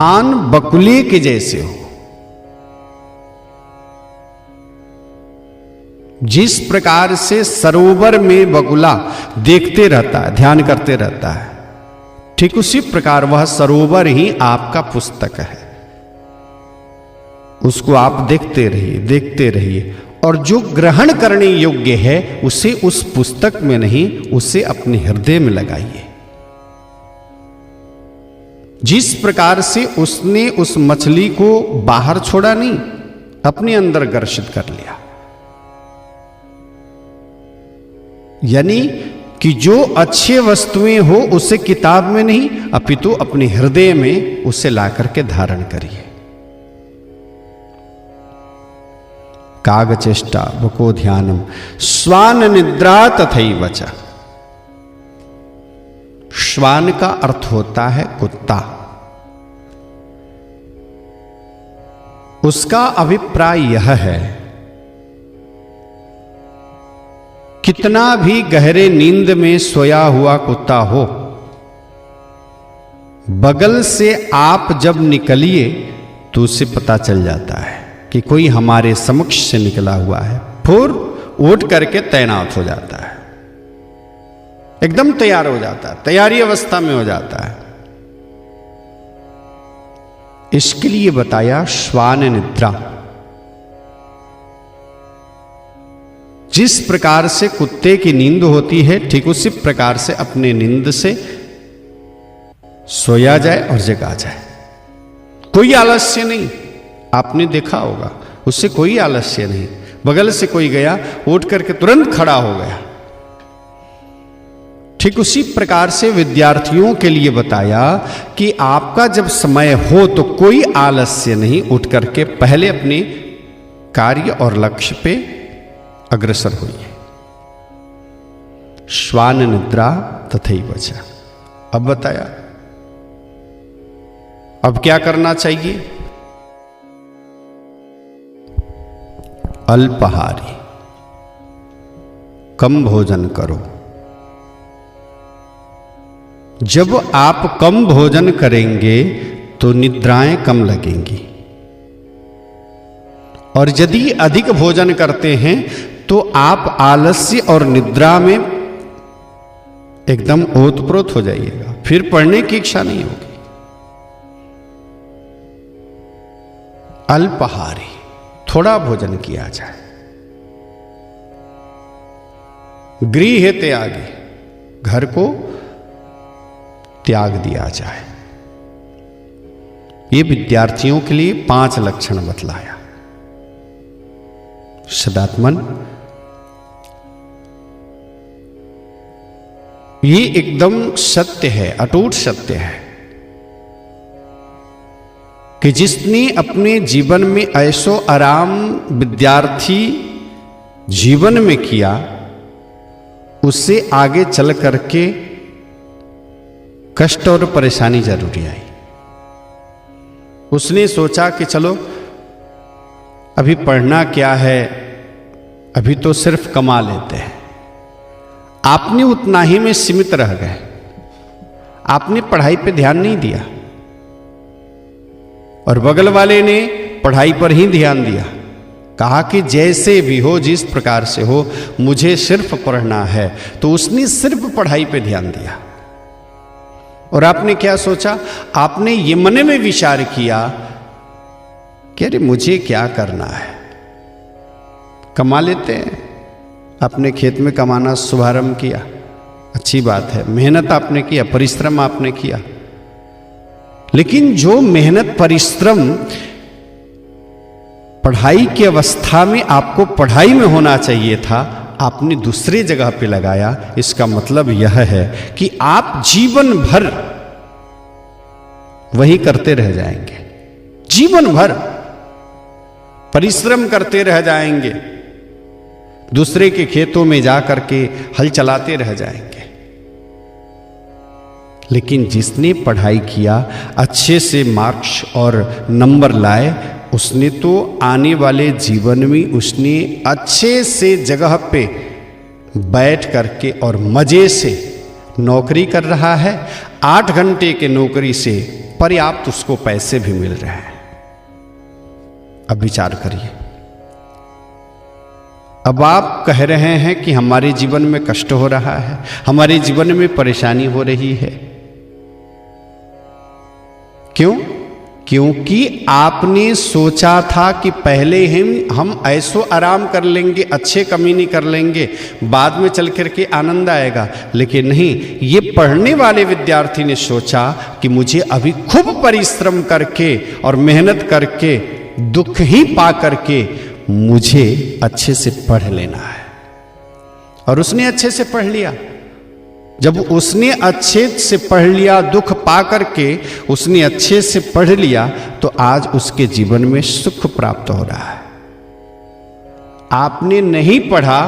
आन बकुले के जैसे हो। जिस प्रकार से सरोवर में बगुला देखते रहता है, ध्यान करते रहता है, ठीक उसी प्रकार वह सरोवर ही आपका पुस्तक है। उसको आप देखते रहिए, देखते रहिए, और जो ग्रहण करने योग्य है उसे उस पुस्तक में नहीं, उसे अपने हृदय में लगाइए। जिस प्रकार से उसने उस मछली को बाहर छोड़ा नहीं, अपने अंदर ग्रसित कर लिया। यानी कि जो अच्छे वस्तुएं हो उसे किताब में नहीं, अपितु अपने हृदय में उसे ला करके धारण करिए। कागचेष्टा बको ध्यानम श्वान निद्रा तथैव च। श्वान का अर्थ होता है कुत्ता। उसका अभिप्राय यह है, कितना भी गहरे नींद में सोया हुआ कुत्ता हो, बगल से आप जब निकलिए तो उसे पता चल जाता है कि कोई हमारे समक्ष से निकला हुआ है, फिर उठ करके तैनात हो जाता है, एकदम तैयार हो जाता है, तैयारी अवस्था में हो जाता है। इसके लिए बताया श्वान निद्रा। जिस प्रकार से कुत्ते की नींद होती है, ठीक उसी प्रकार से अपने नींद से सोया जाए और जगा जाए। कोई आलस्य नहीं, आपने देखा होगा, उससे कोई आलस्य नहीं। बगल से कोई गया, उठ करके तुरंत खड़ा हो गया। ठीक उसी प्रकार से विद्यार्थियों के लिए बताया कि आपका जब समय हो तो कोई आलस्य नहीं, उठ करके पहले अपने कार्य और लक्ष्य पे अग्रसर होइए। श्वान निद्रा तथैव च। अब बताया, अब क्या करना चाहिए? अल्पाहारी, कम भोजन करो। जब आप कम भोजन करेंगे तो निद्राएं कम लगेंगी, और यदि अधिक भोजन करते हैं तो आप आलस्य और निद्रा में एकदम ओतप्रोत हो जाइएगा, फिर पढ़ने की इच्छा नहीं होगी। अल्पाहारी, थोड़ा भोजन किया जाए। गृह त्यागी, घर को त्याग दिया जाए। ये विद्यार्थियों के लिए 5 लक्षण बतलाया। सदात्मन, ये एकदम सत्य है, अटूट सत्य है कि जिसने अपने जीवन में ऐशो आराम विद्यार्थी जीवन में किया, उससे आगे चल करके कष्ट और परेशानी जरूरी आई। उसने सोचा कि चलो अभी पढ़ना क्या है, अभी तो सिर्फ कमा लेते हैं। आपने उतना ही में सीमित रह गए, आपने पढ़ाई पे ध्यान नहीं दिया, और बगल वाले ने पढ़ाई पर ही ध्यान दिया। कहा कि जैसे भी हो, जिस प्रकार से हो, मुझे सिर्फ पढ़ना है, तो उसने सिर्फ पढ़ाई पे ध्यान दिया। और आपने क्या सोचा? आपने ये मन में विचार किया कि अरे मुझे क्या करना है, कमा लेते हैं। अपने खेत में कमाना शुभारंभ किया, अच्छी बात है, मेहनत आपने किया, परिश्रम आपने किया, लेकिन जो मेहनत परिश्रम पढ़ाई की अवस्था में आपको पढ़ाई में होना चाहिए था, आपने दूसरी जगह पे लगाया। इसका मतलब यह है कि आप जीवन भर वही करते रह जाएंगे, जीवन भर परिश्रम करते रह जाएंगे, दूसरे के खेतों में जा करके हल चलाते रह जाएंगे। लेकिन जिसने पढ़ाई किया, अच्छे से मार्क्स और नंबर लाए, उसने तो आने वाले जीवन में उसने अच्छे से जगह पे बैठ करके और मजे से नौकरी कर रहा है। 8 घंटे के नौकरी से पर्याप्त उसको पैसे भी मिल रहे हैं। अब विचार करिए, अब आप कह रहे हैं कि हमारे जीवन में कष्ट हो रहा है, हमारे जीवन में परेशानी हो रही है। क्यों? क्योंकि आपने सोचा था कि पहले हम ऐसो आराम कर लेंगे, अच्छे कमीनी कर लेंगे, बाद में चल करके आनंद आएगा। लेकिन नहीं, ये पढ़ने वाले विद्यार्थी ने सोचा कि मुझे अभी खूब परिश्रम करके और मेहनत करके, दुख ही पा करके मुझे अच्छे से पढ़ लेना है। और उसने अच्छे से पढ़ लिया। जब उसने अच्छे से पढ़ लिया, दुख पा करके उसने अच्छे से पढ़ लिया, तो आज उसके जीवन में सुख प्राप्त हो रहा है। आपने नहीं पढ़ा,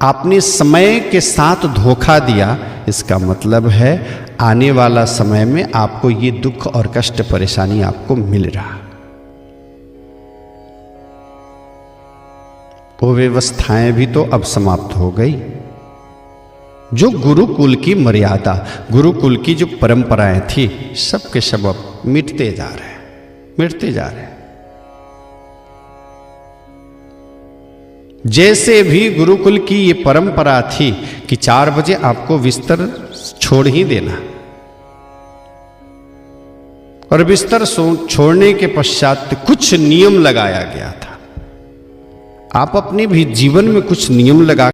आपने समय के साथ धोखा दिया, इसका मतलब है आने वाला समय में आपको ये दुख और कष्ट परेशानी आपको मिल रहा। वो व्यवस्थाएं भी तो अब समाप्त हो गई। जो गुरुकुल की मर्यादा, गुरुकुल की जो परंपराएं थी, सब के सब अब मिटते जा रहे हैं, मिटते जा रहे हैं। जैसे भी गुरुकुल की ये परंपरा थी कि 4 बजे आपको बिस्तर छोड़ ही देना, और बिस्तर छोड़ने के पश्चात कुछ नियम लगाया गया था। आप अपने भी जीवन में कुछ नियम लगा